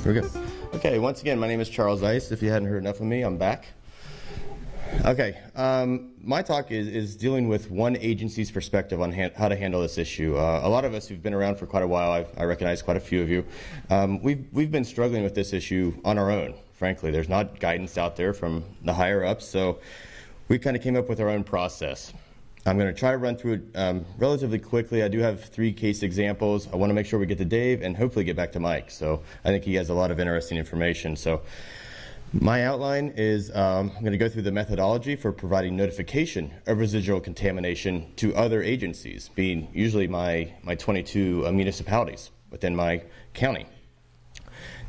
We're good. Okay, once again, my name is Charles Ice. If you hadn't heard enough of me, I'm back. Okay, my talk is dealing with one agency's perspective on how to handle this issue. A lot of us who've been around for quite a while, I recognize quite a few of you, we've been struggling with this issue on our own, frankly. There's not guidance out there from the higher ups, so we kind of came up with our own process. I'm going to try to run through it relatively quickly. I do have 3 case examples. I want to make sure we get to Dave and hopefully get back to Mike. So I think he has a lot of interesting information. So my outline is I'm going to go through the methodology for providing notification of residual contamination to other agencies, being usually my 22 municipalities within my county.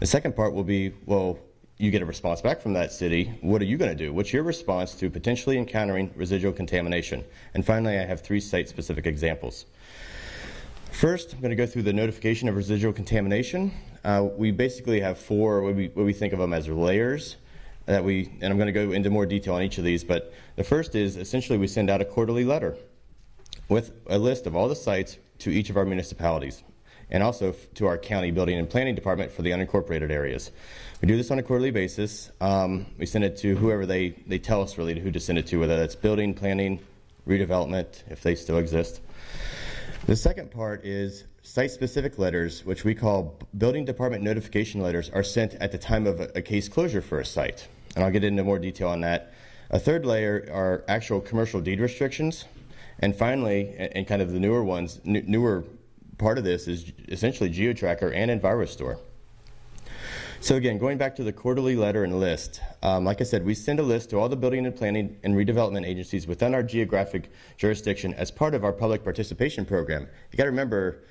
The second part will be, well, you get a response back from that city. What are you going to do? What's your response to potentially encountering residual contamination? And finally, I have 3 site-specific examples. First, I'm going to go through the notification of residual contamination. We basically have 4 what we think of them as layers and I'm going to go into more detail on each of these, but the first is essentially we send out a quarterly letter with a list of all the sites to each of our municipalities, and also to our county building and planning department for the unincorporated areas. We do this on a quarterly basis. We send it to whoever they tell us really who to send it to, whether that's building, planning, redevelopment, if they still exist. The second part is site-specific letters, which we call building department notification letters, are sent at the time of a case closure for a site. And I'll get into more detail on that. A third layer are actual commercial deed restrictions. And finally, and kind of the newer ones, newer part of this is essentially GeoTracker and EnviroStore. So again, going back to the quarterly letter and list, like I said, we send a list to all the building and planning and redevelopment agencies within our geographic jurisdiction as part of our public participation program. You got to remember,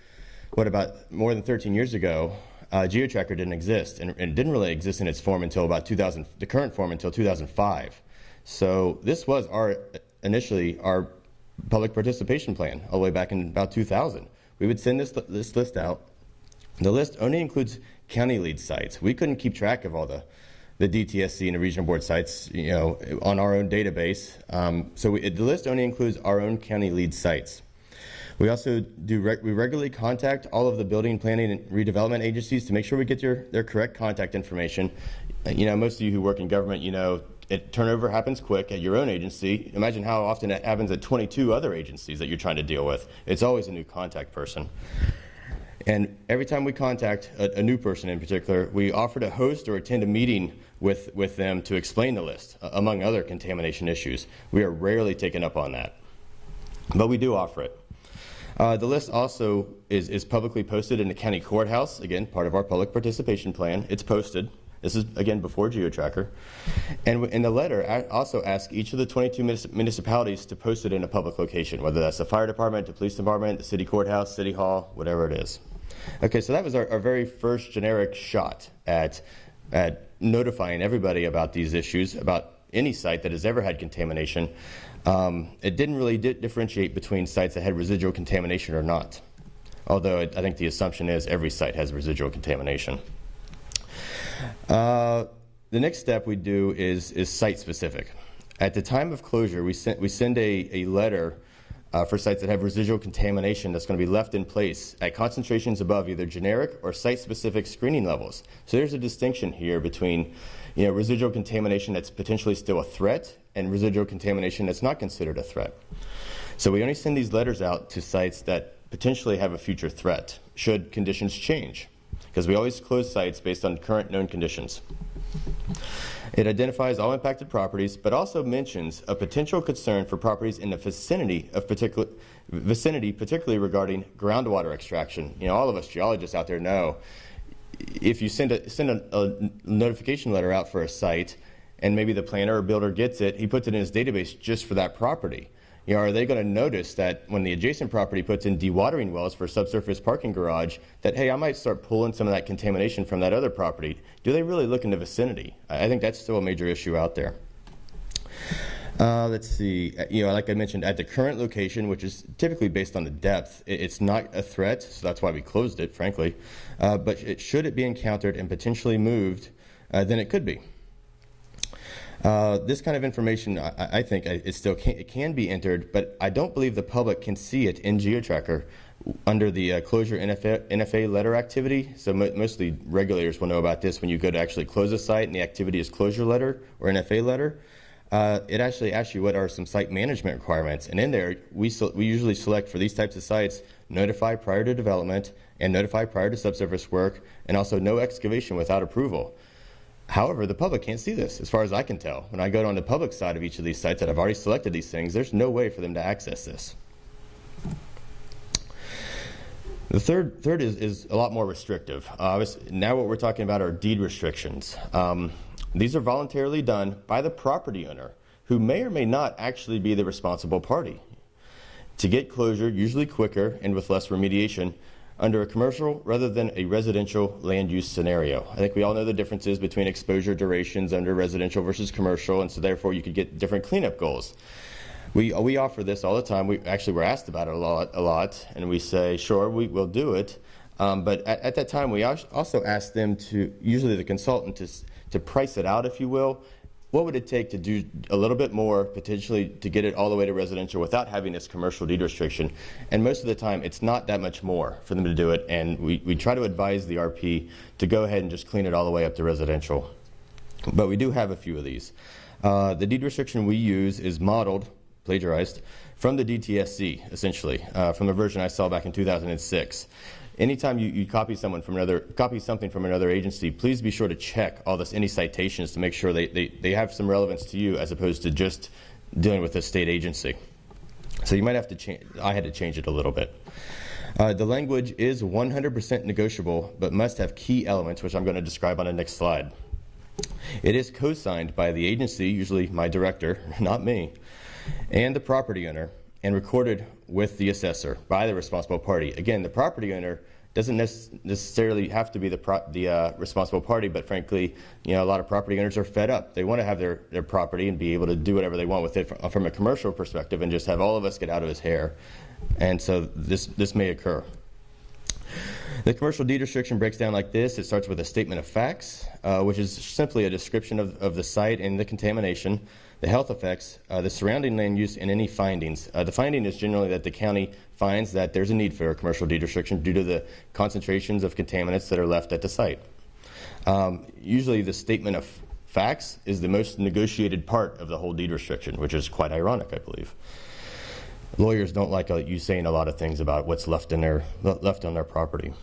what about more than 13 years ago, GeoTracker didn't exist, and it didn't really exist in its form until about the current form until 2005. So this was initially our public participation plan all the way back in about 2000. We would send this list out. The list only includes county lead sites. We couldn't keep track of all the DTSC and the regional board sites, on our own database. So the list only includes our own county lead sites. We also we regularly contact all of the building, planning, and redevelopment agencies to make sure we get their correct contact information. Most of you who work in government, turnover happens quick at your own agency. Imagine how often it happens at 22 other agencies that you're trying to deal with. It's always a new contact person. And every time we contact a new person in particular, we offer to host or attend a meeting with them to explain the list, among other contamination issues. We are rarely taken up on that, but we do offer it. The list also is publicly posted in the county courthouse, again, part of our public participation plan. It's posted. This is, again, before GeoTracker. And in the letter, I also ask each of the 22 municipalities to post it in a public location, whether that's the fire department, the police department, the city courthouse, city hall, whatever it is. Okay, so that was our very first generic shot at notifying everybody about these issues, about any site that has ever had contamination. It didn't really differentiate between sites that had residual contamination or not, although I think the assumption is every site has residual contamination. The next step we do is site-specific. At the time of closure, we send a letter for sites that have residual contamination that's going to be left in place at concentrations above either generic or site-specific screening levels. So there's a distinction here between residual contamination that's potentially still a threat and residual contamination that's not considered a threat. So we only send these letters out to sites that potentially have a future threat should conditions change, because we always close sites based on current known conditions. It identifies all impacted properties, but also mentions a potential concern for properties in the vicinity, particularly regarding groundwater extraction. All of us geologists out there know, if you send a notification letter out for a site, and maybe the planner or builder gets it, he puts it in his database just for that property. Are they going to notice that when the adjacent property puts in dewatering wells for subsurface parking garage, that, hey, I might start pulling some of that contamination from that other property? Do they really look in the vicinity? I think that's still a major issue out there. Let's see. Like I mentioned, at the current location, which is typically based on the depth, it's not a threat, so that's why we closed it, frankly. But should it be encountered and potentially moved, then it could be. This kind of information, I think, it can be entered, but I don't believe the public can see it in GeoTracker under the closure NFA letter activity. So mostly regulators will know about this when you go to actually close a site and the activity is closure letter or NFA letter. It actually asks you what are some site management requirements. And in there, we usually select for these types of sites, notify prior to development and notify prior to subsurface work, and also no excavation without approval. However, the public can't see this, as far as I can tell. When I go on the public side of each of these sites that I've already selected these things, there's no way for them to access this. The third is a lot more restrictive. Now what we're talking about are deed restrictions. These are voluntarily done by the property owner, who may or may not actually be the responsible party, to get closure, usually quicker and with less remediation, under a commercial rather than a residential land use scenario. I think we all know the differences between exposure durations under residential versus commercial, and so therefore you could get different cleanup goals. We offer this all the time. We're asked about it a lot, and we say, sure, we'll do it. But at that time, we also ask them to, usually the consultant, to price it out, if you will. What would it take to do a little bit more, potentially, to get it all the way to residential without having this commercial deed restriction? And most of the time, it's not that much more for them to do it, and we try to advise the RP to go ahead and just clean it all the way up to residential. But we do have a few of these. The deed restriction we use is modeled, plagiarized, from the DTSC, essentially, from the version I saw back in 2006. Anytime you copy something from another agency, please be sure to check any citations to make sure they have some relevance to you, as opposed to just dealing with a state agency. So you might have to change. I had to change it a little bit. The language is 100% negotiable, but must have key elements, which I'm going to describe on the next slide. It is co-signed by the agency, usually my director, not me, and the property owner, and recorded with the assessor by the responsible party. Again, the property owner doesn't necessarily have to be the responsible party, but frankly, a lot of property owners are fed up. They want to have their property and be able to do whatever they want with it from a commercial perspective, and just have all of us get out of his hair. And so this may occur. The commercial deed restriction breaks down like this. It starts with a statement of facts, which is simply a description of the site and the contamination, the health effects, the surrounding land use, and any findings. The finding is generally that the county finds that there's a need for a commercial deed restriction due to the concentrations of contaminants that are left at the site. Usually the statement of facts is the most negotiated part of the whole deed restriction, which is quite ironic, I believe. Lawyers don't like you saying a lot of things about what's left on their property.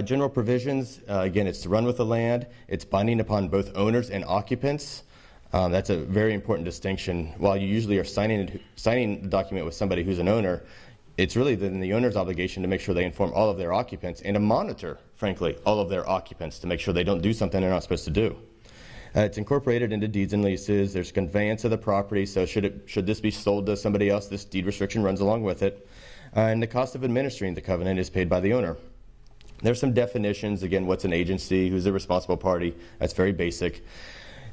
General provisions, again, it's to run with the land. It's binding upon both owners and occupants. That's a very important distinction. While you usually are signing the document with somebody who's an owner, it's really then the owner's obligation to make sure they inform all of their occupants and to monitor, frankly, all of their occupants to make sure they don't do something they're not supposed to do. It's incorporated into deeds and leases. There's conveyance of the property, so should this be sold to somebody else, this deed restriction runs along with it. And the cost of administering the covenant is paid by the owner. There's some definitions. Again, what's an agency? Who's the responsible party? That's very basic.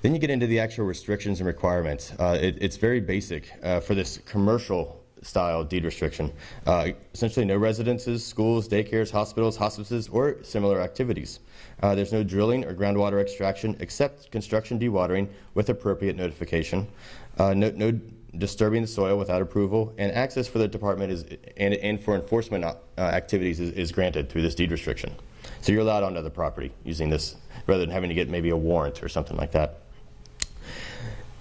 Then you get into the actual restrictions and requirements. It's very basic for this commercial style deed restriction. Essentially no residences, schools, daycares, hospitals, hospices, or similar activities. There's no drilling or groundwater extraction except construction dewatering with appropriate notification. No disturbing the soil without approval, and access for the department and for enforcement activities is granted through this deed restriction. So you're allowed onto the property using this rather than having to get maybe a warrant or something like that.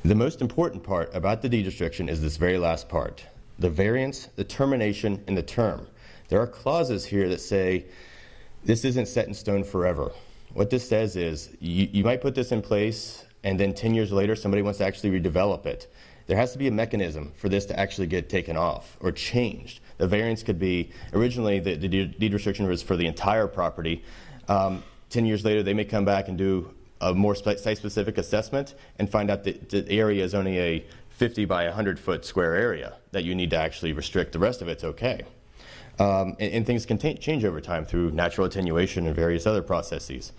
The most important part about the deed restriction is this very last part. The variance, the termination, and the term. There are clauses here that say this isn't set in stone forever. What this says is you might put this in place and then 10 years later somebody wants to actually redevelop it. There has to be a mechanism for this to actually get taken off or changed. The variance could be, originally the deed restriction was for the entire property. 10 years later they may come back and do a more site-specific assessment and find out that the area is only a 50 by 100 foot square area that you need to actually restrict. The rest of it's okay. And things can change over time through natural attenuation and various other processes.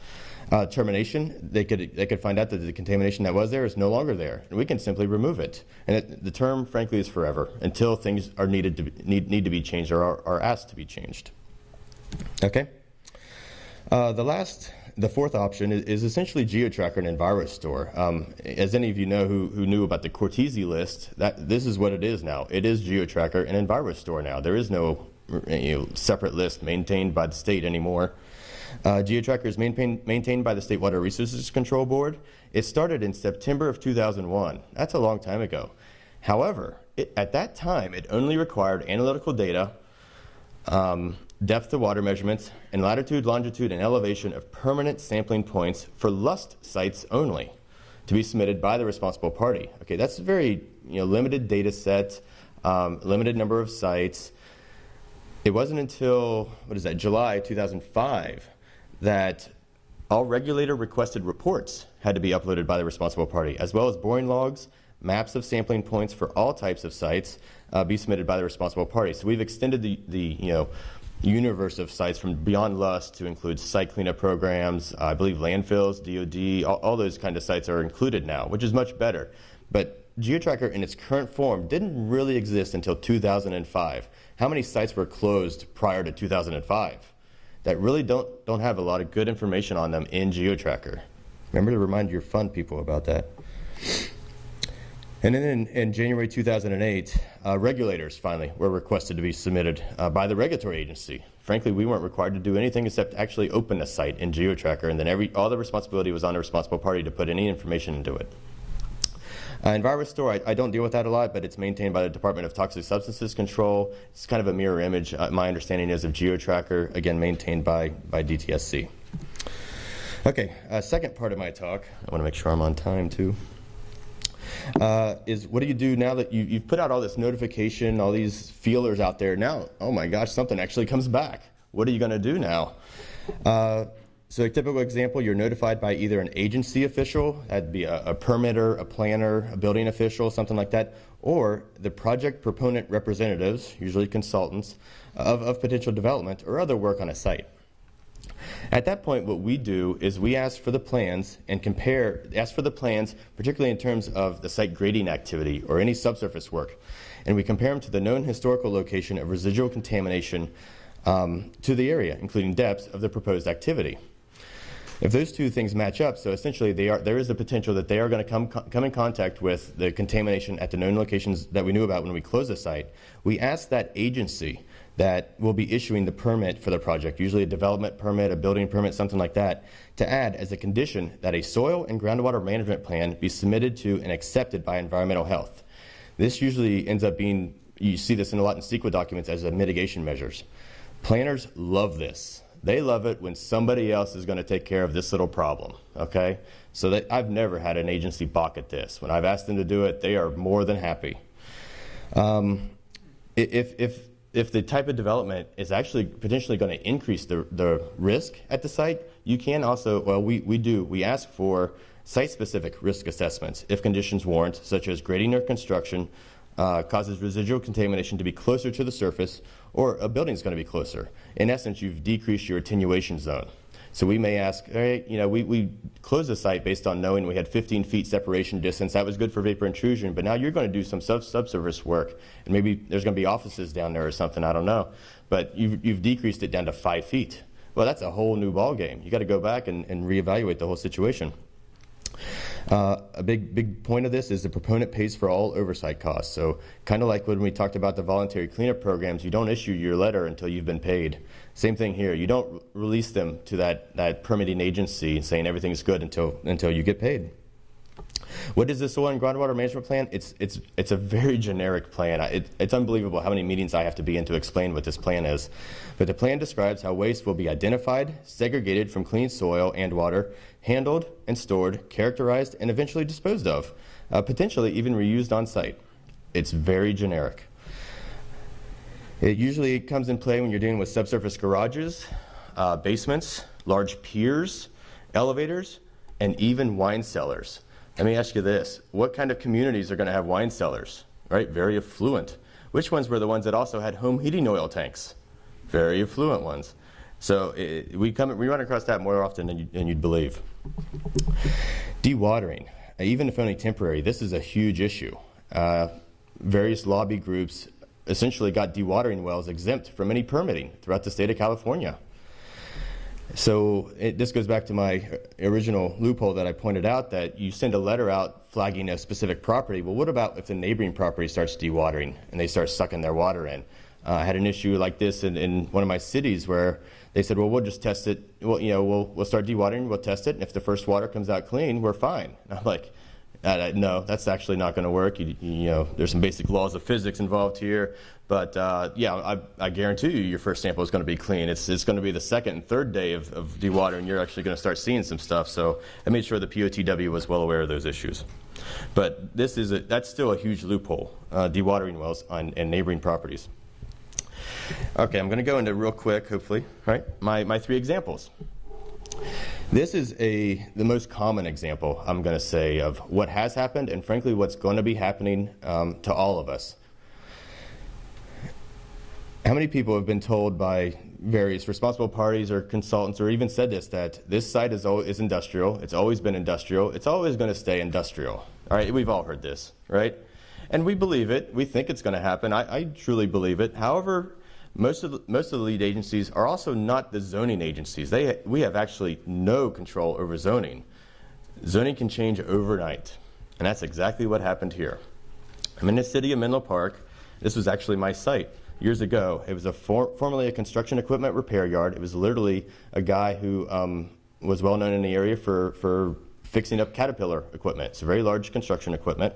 Termination, they could find out that the contamination that was there is no longer there, and we can simply remove it. And the term, frankly, is forever until things are need to be changed or are asked to be changed. Okay. The fourth option is essentially GeoTracker and EnviroStore. As any of you know who knew about the Cortese list, this is what it is now. It is GeoTracker and EnviroStore now. There is no separate list maintained by the state anymore. GeoTracker is maintained by the State Water Resources Control Board. It started in September of 2001. That's a long time ago. However, at that time, it only required analytical data, depth of water measurements, and latitude, longitude, and elevation of permanent sampling points for lust sites only to be submitted by the responsible party. Okay, that's a very limited data set, limited number of sites. It wasn't until, July 2005 that all regulator requested reports had to be uploaded by the responsible party, as well as boring logs, maps of sampling points for all types of sites be submitted by the responsible party. So we've extended the universe of sites from beyond lust to include site cleanup programs, I believe landfills, DOD, all those kind of sites are included now, which is much better. But GeoTracker in its current form didn't really exist until 2005. How many sites were closed prior to 2005 that really don't have a lot of good information on them in GeoTracker? Remember to remind your fun people about that. And then in January 2008, regulators finally were requested to be submitted by the regulatory agency. Frankly, we weren't required to do anything except actually open a site in GeoTracker, and then all the responsibility was on the responsible party to put any information into it. EnviroStore, I don't deal with that a lot, but it's maintained by the Department of Toxic Substances Control. It's kind of a mirror image, my understanding is, of GeoTracker, again, maintained by DTSC. Okay, second part of my talk, I want to make sure I'm on time too, is what do you do now that you've put out all this notification, all these feelers out there? Now, oh my gosh, something actually comes back. What are you going to do now? So a typical example, you're notified by either an agency official, that'd be a permitter, a planner, a building official, something like that, or the project proponent representatives, usually consultants, of potential development or other work on a site. At that point, what we do is we ask for the plans and ask for the plans, particularly in terms of the site grading activity or any subsurface work, and we compare them to the known historical location of residual contamination to the area, including depths of the proposed activity. If those two things match up, so essentially there is the potential that they are going to come in contact with the contamination at the known locations that we knew about when we closed the site, we ask that agency that will be issuing the permit for the project, usually a development permit, a building permit, something like that, to add as a condition that a soil and groundwater management plan be submitted to and accepted by environmental health. This usually ends up being, you see this a lot in CEQA documents as a mitigation measures. Planners love this. They love it when somebody else is going to take care of this little problem, okay? So I've never had an agency balk at this. When I've asked them to do it, they are more than happy. If the type of development is actually potentially going to increase the risk at the site, you can also, well, we ask for site-specific risk assessments if conditions warrant, such as grading or construction causes residual contamination to be closer to the surface, or a building is going to be closer. In essence, you've decreased your attenuation zone. So we may ask, all right, we closed the site based on knowing we had 15 feet separation distance. That was good for vapor intrusion, but now you're going to do some subsurface work, and maybe there's going to be offices down there or something, I don't know. But you've decreased it down to 5 feet. Well, that's a whole new ballgame. You got to go back and reevaluate the whole situation. A big point of this is the proponent pays for all oversight costs. So kind of like when we talked about the voluntary cleanup programs, you don't issue your letter until you've been paid. Same thing here. You don't release them to that permitting agency saying everything's good until you get paid. What is the soil and groundwater management plan? It's a very generic plan. It's unbelievable how many meetings I have to be in to explain what this plan is. But the plan describes how waste will be identified, segregated from clean soil and water, handled and stored, characterized, and eventually disposed of, potentially even reused on site. It's very generic. It usually comes in play when you're dealing with subsurface garages, basements, large piers, elevators, and even wine cellars. Let me ask you this. What kind of communities are going to have wine cellars? Right? Very affluent. Which ones were the ones that also had home heating oil tanks? Very affluent ones. So we run across that more often than you'd believe. Dewatering, even if only temporary, this is a huge issue. Various lobby groups essentially got dewatering wells exempt from any permitting throughout the state of California. So this goes back to my original loophole that I pointed out, that you send a letter out flagging a specific property. Well, what about if the neighboring property starts dewatering and they start sucking their water in? I had an issue like this in one of my cities where they said, well, we'll just test it. Well, we'll start dewatering, we'll test it, and if the first water comes out clean, we're fine. And I'm like, no, that's actually not going to work. There's some basic laws of physics involved here, but yeah, I guarantee you your first sample is going to be clean. It's going to be the second and third day of dewatering you're actually going to start seeing some stuff. So I made sure the POTW was well aware of those issues. But that's still a huge loophole, dewatering wells and neighboring properties. Okay, I'm going to go into real quick, hopefully, right? My 3 examples. This is the most common example, I'm going to say, of what has happened and, frankly, what's going to be happening to all of us. How many people have been told by various responsible parties or consultants or even said that this site is industrial, it's always been industrial, it's always going to stay industrial? All right, we've all heard this, right? And we believe it. We think it's going to happen. I truly believe it. However, most of the lead agencies are also not the zoning agencies. We have actually no control over zoning. Zoning can change overnight, and that's exactly what happened here. I'm in the city of Menlo Park. This was actually my site years ago. It was formerly a construction equipment repair yard. It was literally a guy who was well known in the area for fixing up Caterpillar equipment. It's a very large construction equipment.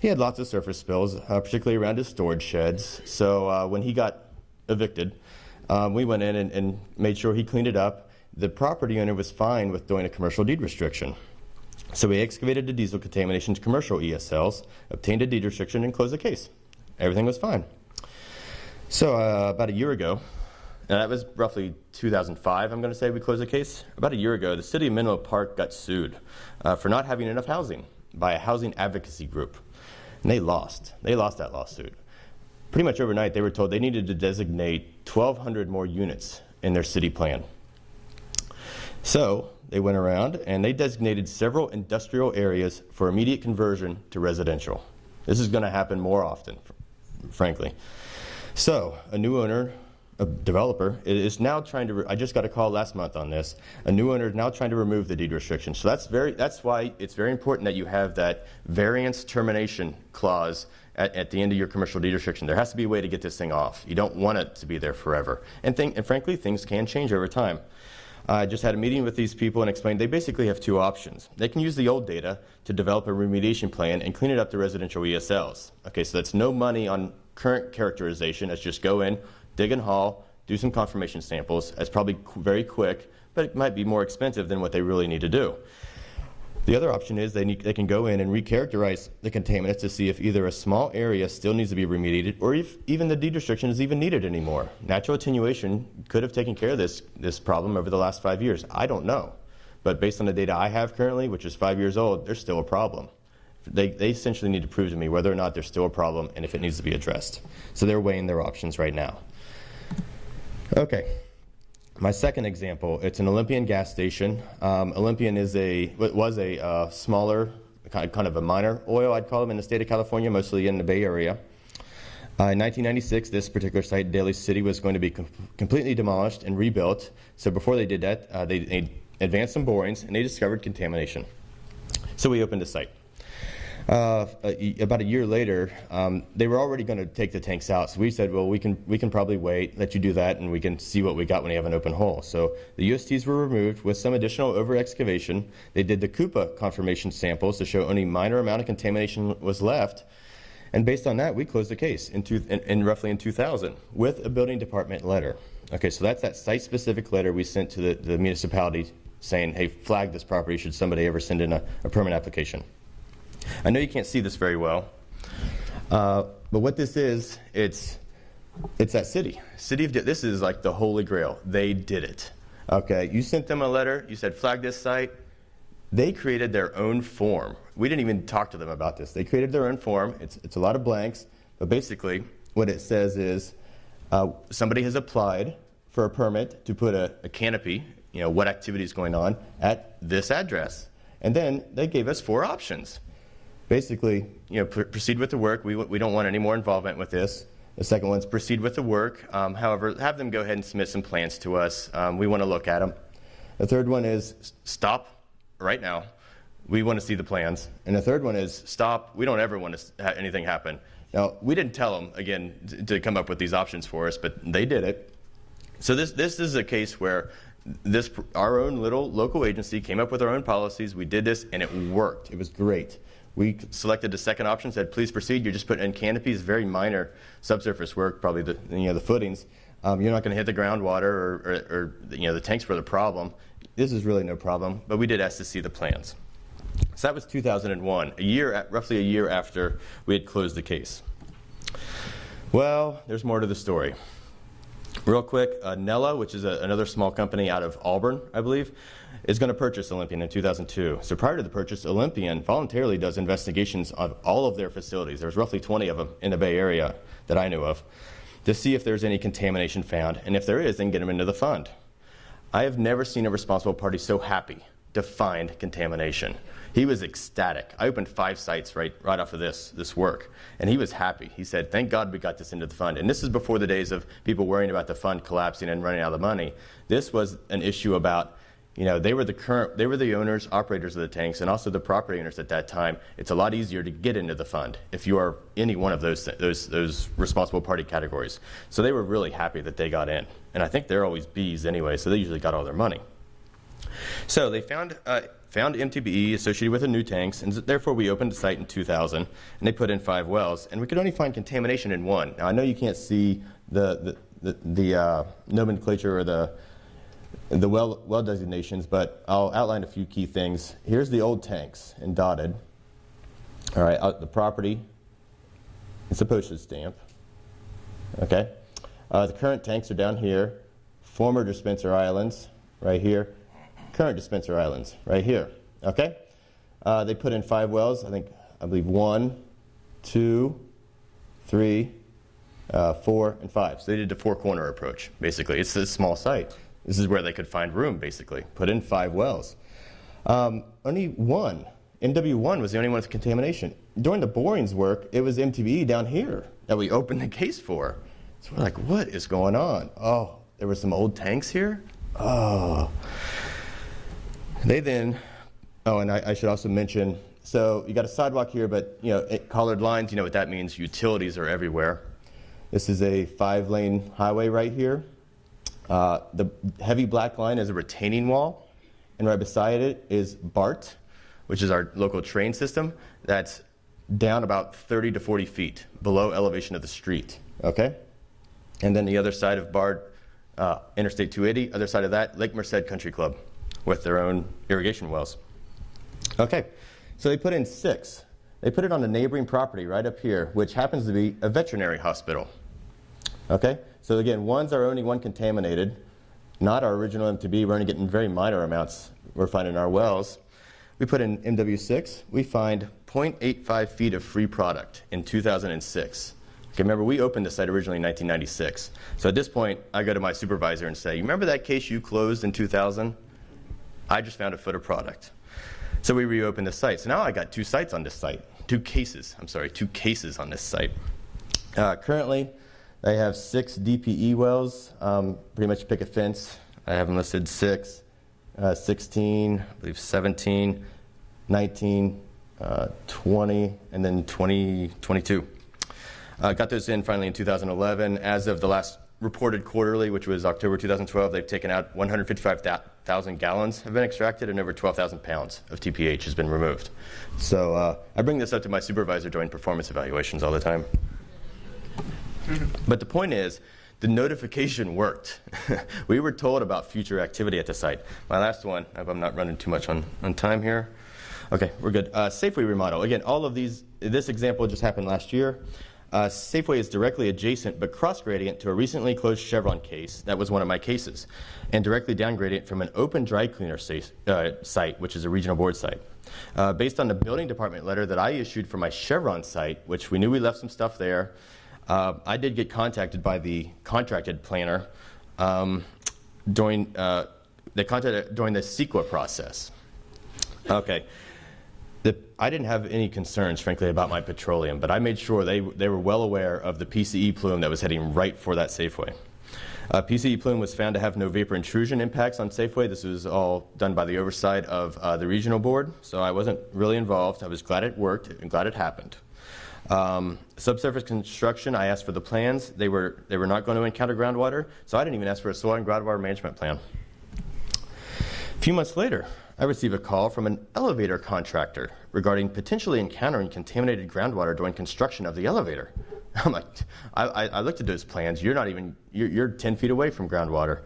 He had lots of surface spills, particularly around his storage sheds. So when he got evicted, we went in and made sure he cleaned it up. The property owner was fine with doing a commercial deed restriction. So we excavated the diesel contamination to commercial ESLs, obtained a deed restriction, and closed the case. Everything was fine. So about a year ago, and that was roughly 2005, I'm going to say we closed the case. About a year ago, the city of Menlo Park got sued for not having enough housing by a housing advocacy group. And they lost. They lost that lawsuit. Pretty much overnight, they were told they needed to designate 1,200 more units in their city plan. So they went around and they designated several industrial areas for immediate conversion to residential. This is going to happen more often, frankly. So a new owner, a developer, is now trying to, I just got a call last month on this, a new owner is now trying to remove the deed restriction. So that's why it's very important that you have that variance termination clause at the end of your commercial deed restriction. There has to be a way to get this thing off. You don't want it to be there forever. And frankly, things can change over time. I just had a meeting with these people and explained they basically have 2 options. They can use the old data to develop a remediation plan and clean it up to residential ESLs. Okay, so that's no money on current characterization. It's just go in, dig and haul, do some confirmation samples. That's probably very quick, but it might be more expensive than what they really need to do. The other option is they can go in and recharacterize the contaminants to see if either a small area still needs to be remediated or if even the deed restriction is even needed anymore. Natural attenuation could have taken care of this problem over the last 5 years. I don't know. But based on the data I have currently, which is 5 years old, there's still a problem. They essentially need to prove to me whether or not there's still a problem and if it needs to be addressed. So they're weighing their options right now. Okay. My second example, it's an Olympian gas station. Olympian was a smaller, kind of a minor oil, I'd call them, in the state of California, mostly in the Bay Area. In 1996, this particular site, Daly City, was going to be completely demolished and rebuilt. So before they did that, they advanced some borings and they discovered contamination. So we opened the site. About a year later, they were already going to take the tanks out. So we said, well, we can probably wait, let you do that, and we can see what we got when you have an open hole. So the USTs were removed with some additional over-excavation. They did the Coupa confirmation samples to show only minor amount of contamination was left. And based on that, we closed the case roughly in 2000 with a building department letter. Okay, so that's that site-specific letter we sent to the municipality saying, hey, flag this property should somebody ever send in a permit application. I know you can't see this very well, but what this is, it's that city. This is like the holy grail. They did it. Okay, you sent them a letter. You said flag this site. They created their own form. We didn't even talk to them about this. They created their own form. It's a lot of blanks, but basically what it says is somebody has applied for a permit to put a canopy, what activity is going on at this address, and then they gave us 4 options. Basically, proceed with the work. We don't want any more involvement with this. The second one's proceed with the work. However, have them go ahead and submit some plans to us. We want to look at them. The third one is stop right now. We want to see the plans. And the third one is stop. We don't ever want to have anything happen. Now, we didn't tell them, again, to come up with these options for us, but they did it. So this is a case where our own little local agency came up with our own policies. We did this, and it worked. It was great. We selected the second option, said, please proceed. You're just putting in canopies, very minor subsurface work, probably the footings. You're not going to hit the groundwater or the tanks were the problem. This is really no problem, but we did ask to see the plans. So that was 2001, roughly a year after we had closed the case. Well, there's more to the story. Real quick, Menlo, which is another small company out of Auburn, I believe, is going to purchase Olympian in 2002. So prior to the purchase, Olympian voluntarily does investigations on all of their facilities. There's roughly 20 of them in the Bay Area that I knew of, to see if there's any contamination found, and if there is, then get them into the fund. I have never seen a responsible party so happy to find contamination. He was ecstatic. I opened 5 sites right off of this work, and he was happy. He said, thank God we got this into the fund. And this is before the days of people worrying about the fund collapsing and running out of money. This was an issue about, they were the owners, operators of the tanks, and also the property owners at that time. It's a lot easier to get into the fund if you are any one of those responsible party categories. So they were really happy that they got in. And I think they're always Bs anyway, so they usually got all their money. So they found MTBE associated with the new tanks, and therefore we opened the site in 2000, and they put in 5 wells, and we could only find contamination in 1. Now I know you can't see the nomenclature or the well designations, but I'll outline a few key things. Here's the old tanks in dotted. All right, the property, it's a postage stamp. Okay, the current tanks are down here. Former dispenser islands right here. Current dispenser islands right here. Okay, they put in 5 wells. I believe 1, 2, 3, 4, and 5. So they did the 4-corner approach. Basically, it's a small site. This is where they could find room. Basically, put in 5 wells. Only one, MW1 was the only one with contamination. During the borings work, it was MTBE down here that we opened the case for. So we're like, what is going on? Oh, there were some old tanks here. Oh. They then, and I should also mention, so you got a sidewalk here, but collared lines, you know what that means. Utilities are everywhere. This is a 5-lane highway right here. The heavy black line is a retaining wall, and right beside it is BART, which is our local train system. That's down about 30 to 40 feet below elevation of the street. Okay, and then the other side of BART, Interstate 280. Other side of that, Lake Merced Country Club, with their own irrigation wells. Okay, so they put in 6. They put it on a neighboring property right up here, which happens to be a veterinary hospital. Okay, so again, one's our only one contaminated, not our original MTB. We're only getting very minor amounts we're finding in our wells. We put in MW6. We find 0.85 feet of free product in 2006. Okay, remember, we opened the site originally in 1996. So at this point, I go to my supervisor and say, you remember that case you closed in 2000? I just found a foot of product. So we reopened the site. So now I got 2 sites on this site. 2 cases on this site. Currently, I have 6 DPE wells. Pretty much pick a fence. I have them listed 6, 16, I believe 17, 19, 20, and then 22. Got those in finally in 2011. As of the last reported quarterly, which was October 2012, they've taken out 155,000 gallons have been extracted, and over 12,000 pounds of TPH has been removed. So I bring this up to my supervisor during performance evaluations all the time. But the point is, the notification worked. We were told about future activity at the site. My last one, I hope I'm not running too much on time here. Okay, we're good. Safeway remodel. Again, all of these, this example just happened last year. Safeway is directly adjacent but cross-gradient to a recently closed Chevron case. That was one of my cases. And directly down-gradient from an open dry cleaner site, which is a regional board site. Based on the building department letter that I issued for my Chevron site, which we knew we left some stuff there, I did get contacted by the contracted planner during the CEQA process. Okay. I didn't have any concerns, frankly, about my petroleum, but I made sure they were well aware of the PCE plume that was heading right for that Safeway. PCE plume was found to have no vapor intrusion impacts on Safeway. This was all done by the oversight of the regional board, so I wasn't really involved. I was glad it worked and glad it happened. Subsurface construction, I asked for the plans. They were not going to encounter groundwater, so I didn't even ask for a soil and groundwater management plan. A few months later, I received a call from an elevator contractor regarding potentially encountering contaminated groundwater during construction of the elevator. I'm like, I looked at those plans. You're 10 feet away from groundwater.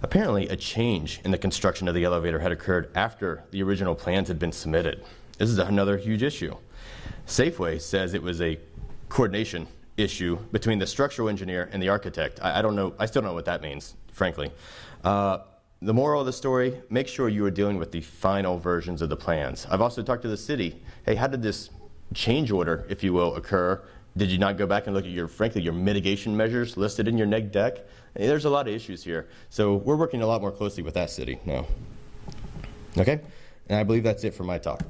Apparently, a change in the construction of the elevator had occurred after the original plans had been submitted. This is another huge issue. Safeway says it was a coordination issue between the structural engineer and the architect. I don't know. I still don't know what that means, frankly. The moral of the story, make sure you are dealing with the final versions of the plans. I've also talked to the city. Hey, how did this change order, if you will, occur? Did you not go back and look at your mitigation measures listed in your neg deck? There's a lot of issues here. So we're working a lot more closely with that city now. Okay? And I believe that's it for my talk.